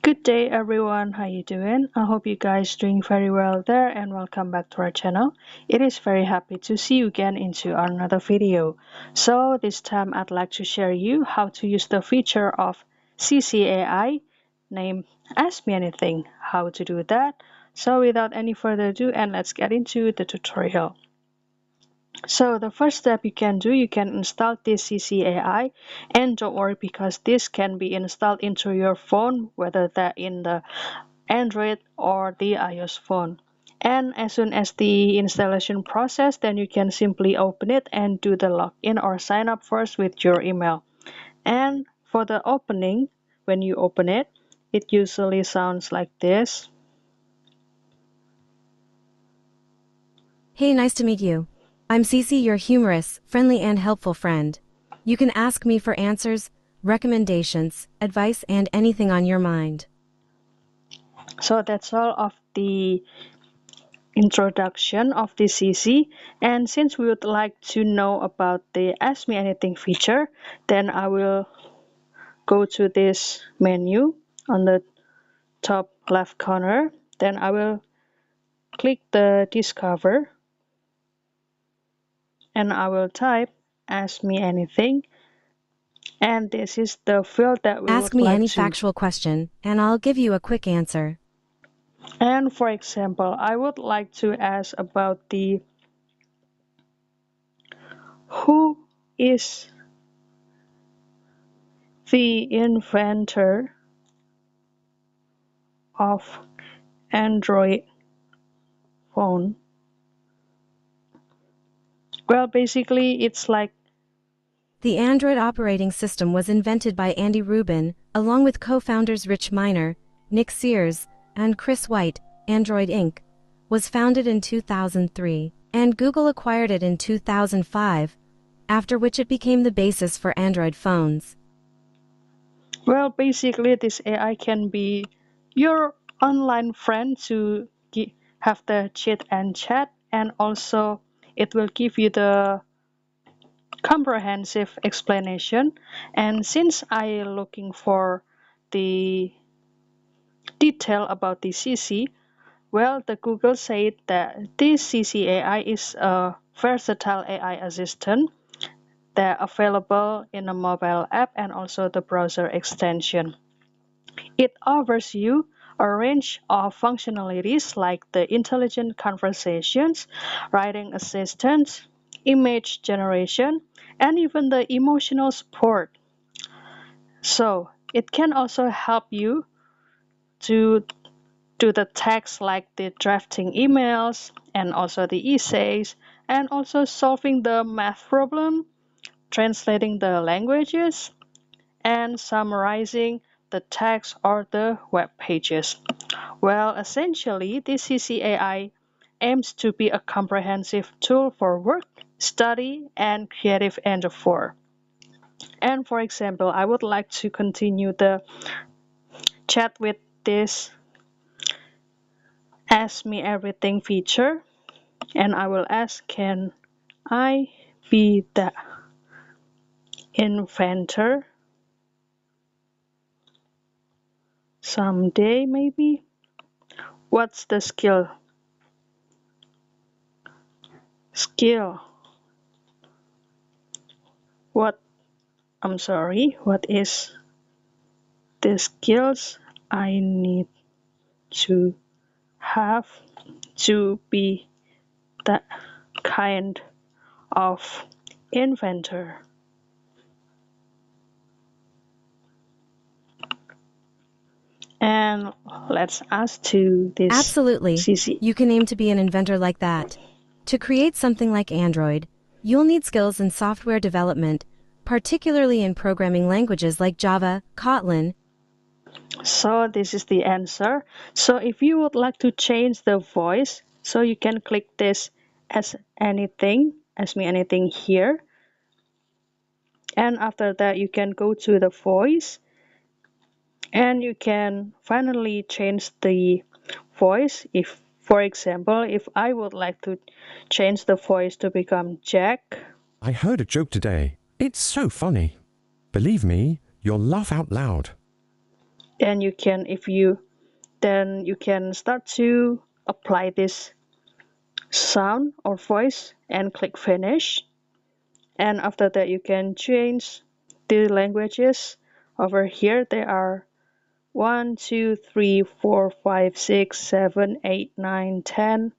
Good day everyone, how you doing? I hope you guys doing very well there and welcome back to our channel. It is very happy to see you again into another video. So this time I'd like to share you how to use the feature of Cici AI named Ask Me Anything. How to do that? So without any further ado, and let's get into the tutorial. So the first step you can do, you can install this Cici AI, and don't worry because this can be installed into your phone, whether that in the Android or the iOS phone. And as soon as the installation process, then you can simply open it and do the login or sign up first with your email. And for the opening, when you open it, it usually sounds like this. Hey, nice to meet you. I'm Cici, your humorous, friendly, and helpful friend. You can ask me for answers, recommendations, advice, and anything on your mind. So that's all of the introduction of the CC, and since we would like to know about the Ask Me Anything feature, then I will go to this menu on the top left corner. Then I will click the Discover and I will type Ask Me Anything, and this is the field that we Ask would me like any to. factual question, and I'll give you a quick answer. And for example, I would like to ask about the who is the inventor of Android phone? Well, basically, it's like, The Android operating system was invented by Andy Rubin, along with co-founders Rich Miner, Nick Sears, and Chris White. Android Inc. was founded in 2003, and Google acquired it in 2005, after which it became the basis for Android phones. well, basically, this AI can be your online friend to have the chit and chat, and also it will give you the comprehensive explanation. And since I looking for the detail about the CC, well, the Google said that this CC AI is a versatile AI assistant that available in a mobile app and also the browser extension. It offers you a range of functionalities like the intelligent conversations, writing assistance, image generation, and even the emotional support. So it can also help you to do the tasks like the drafting emails and also the essays and also solving the math problem, translating the languages, and summarizing the text or the web pages. Well, essentially, this CCAI aims to be a comprehensive tool for work, study, and creative endeavor. And for example, I would like to continue the chat with this Ask Me Everything feature, and I will ask, can I be the inventor someday maybe? What's the skill? What what is the skills I need to have to be that kind of inventor? And let's ask to this Absolutely. CC. You can aim to be an inventor like that. To create something like Android, you'll need skills in software development, particularly in programming languages like Java, Kotlin. So this is the answer. So if you would like to change the voice, so you can click this ask me anything here. And after that, you can go to the voice and you can finally change the voice. If, for example, if I would like to change the voice to become Jack. I heard a joke today. It's so funny. Believe me, you'll laugh out loud. And you can, if you, then you can start to apply this sound or voice and click finish. And after that you can change the languages. Over here there are 1, 2, 3, 4, 5, 6, 7, 8, 9, 10,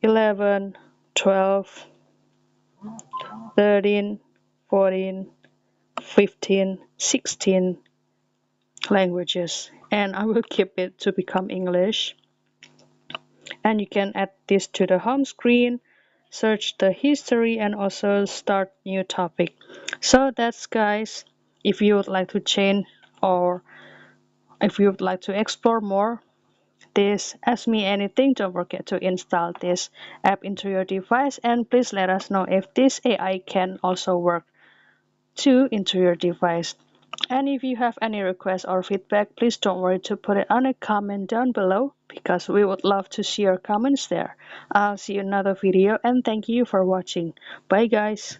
11, 12, 13, 14, 15, 16 languages, and I will keep it to become English. And you can add this to the home screen, search the history, and also start new topic. So that's, guys, if you would like to change, or if you would like to explore more this Ask Me Anything, don't forget to install this app into your device, and please let us know if this AI can also work too into your device. And if you have any requests or feedback, please don't worry to put it on a comment down below, because we would love to see your comments there. I'll see you in another video, and thank you for watching. Bye guys.